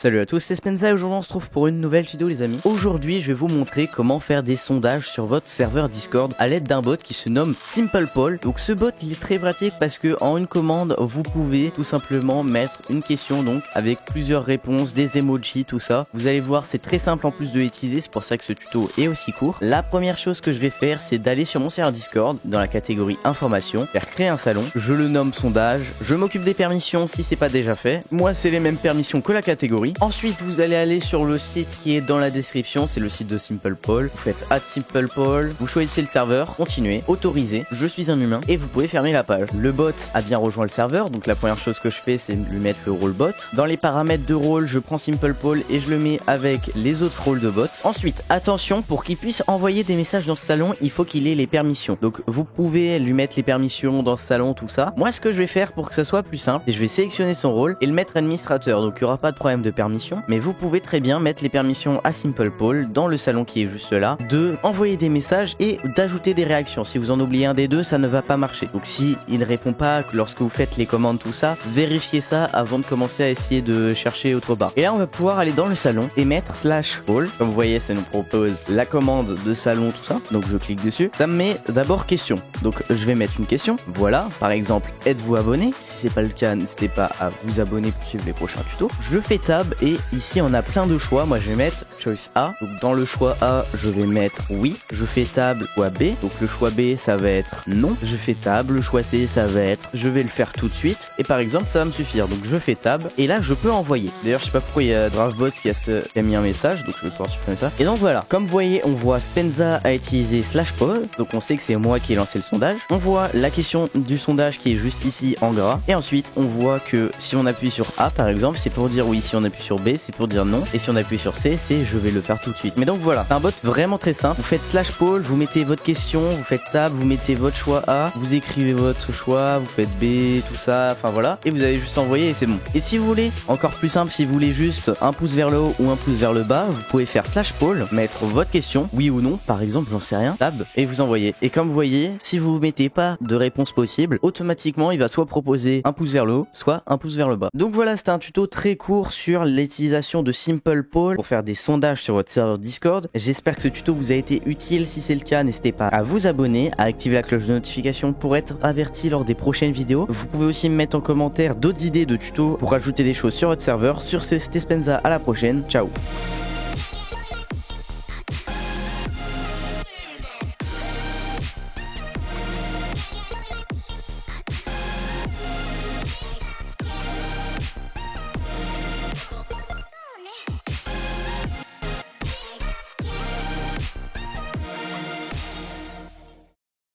Salut à tous, c'est Spenza et aujourd'hui on se trouve pour une nouvelle vidéo les amis. Aujourd'hui je vais vous montrer comment faire des sondages sur votre serveur Discord à l'aide d'un bot qui se nomme SimplePoll. Donc ce bot il est très pratique parce que en une commande vous pouvez tout simplement mettre une question donc avec plusieurs réponses, des emojis, tout ça. Vous allez voir c'est très simple en plus de l'utiliser, c'est pour ça que ce tuto est aussi court. La première chose que je vais faire c'est d'aller sur mon serveur Discord dans la catégorie information, faire créer un salon, je le nomme sondage, je m'occupe des permissions si c'est pas déjà fait. Moi c'est les mêmes permissions que la catégorie. Ensuite, vous allez aller sur le site qui est dans la description, c'est le site de SimplePoll. Vous faites @SimplePoll, vous choisissez le serveur, continuez, autorisez, je suis un humain et vous pouvez fermer la page. Le bot a bien rejoint le serveur, donc la première chose que je fais c'est lui mettre le rôle bot. Dans les paramètres de rôle, je prends SimplePoll et je le mets avec les autres rôles de bot. Ensuite, attention, pour qu'il puisse envoyer des messages dans ce salon, il faut qu'il ait les permissions. Donc vous pouvez lui mettre les permissions dans ce salon, tout ça. Moi, ce que je vais faire pour que ça soit plus simple, c'est je vais sélectionner son rôle et le mettre administrateur, donc il n'y aura pas de problème de permission, mais vous pouvez très bien mettre les permissions à SimplePoll dans le salon qui est juste là, de envoyer des messages et d'ajouter des réactions. Si vous en oubliez un des deux, ça ne va pas marcher. Donc si il ne répond pas lorsque vous faites les commandes, tout ça, vérifiez ça avant de commencer à essayer de chercher autre part. Et là on va pouvoir aller dans le salon et mettre /poll. Comme vous voyez, ça nous propose la commande de salon, tout ça. Donc je clique dessus. Ça me met d'abord question. Donc je vais mettre une question. Voilà, par exemple, êtes-vous abonné? Si c'est pas le cas, n'hésitez pas à vous abonner pour suivre les prochains tutos. Je fais tab et ici on a plein de choix. Moi je vais mettre choice A. Donc dans le choix A je vais mettre oui. Je fais tab choix B. Donc le choix B ça va être non. Je fais tab. Le choix C ça va être je vais le faire tout de suite. Et par exemple ça va me suffire. Donc je fais tab et là je peux envoyer. D'ailleurs je sais pas pourquoi il y a Draftbot qui a mis un message. Donc je vais pouvoir supprimer ça. Et donc voilà. Comme vous voyez on voit Spenza a utilisé /poll. Donc on sait que c'est moi qui ai lancé le sondage. On voit la question du sondage qui est juste ici en gras. Et ensuite on voit que si on appuie sur A par exemple c'est pour dire oui. Si on appuie sur B c'est pour dire non, et si on appuie sur C c'est je vais le faire tout de suite. Mais donc voilà, c'est un bot vraiment très simple. Vous faites /poll, vous mettez votre question, vous faites tab, vous mettez votre choix A, vous écrivez votre choix, vous faites B, tout ça, enfin voilà, et vous avez juste envoyé et c'est bon. Et si vous voulez, encore plus simple, si vous voulez juste un pouce vers le haut ou un pouce vers le bas, vous pouvez faire /poll, mettre votre question, oui ou non, par exemple, j'en sais rien, tab, et vous envoyez. Et comme vous voyez, si vous mettez pas de réponse possible, automatiquement il va soit proposer un pouce vers le haut, soit un pouce vers le bas. Donc voilà, c'était un tuto très court sur l'utilisation de SimplePoll pour faire des sondages sur votre serveur Discord. J'espère que ce tuto vous a été utile. Si c'est le cas, n'hésitez pas à vous abonner, à activer la cloche de notification pour être averti lors des prochaines vidéos. Vous pouvez aussi me mettre en commentaire d'autres idées de tutos pour ajouter des choses sur votre serveur. Sur ce, c'était Spenza, à la prochaine, ciao.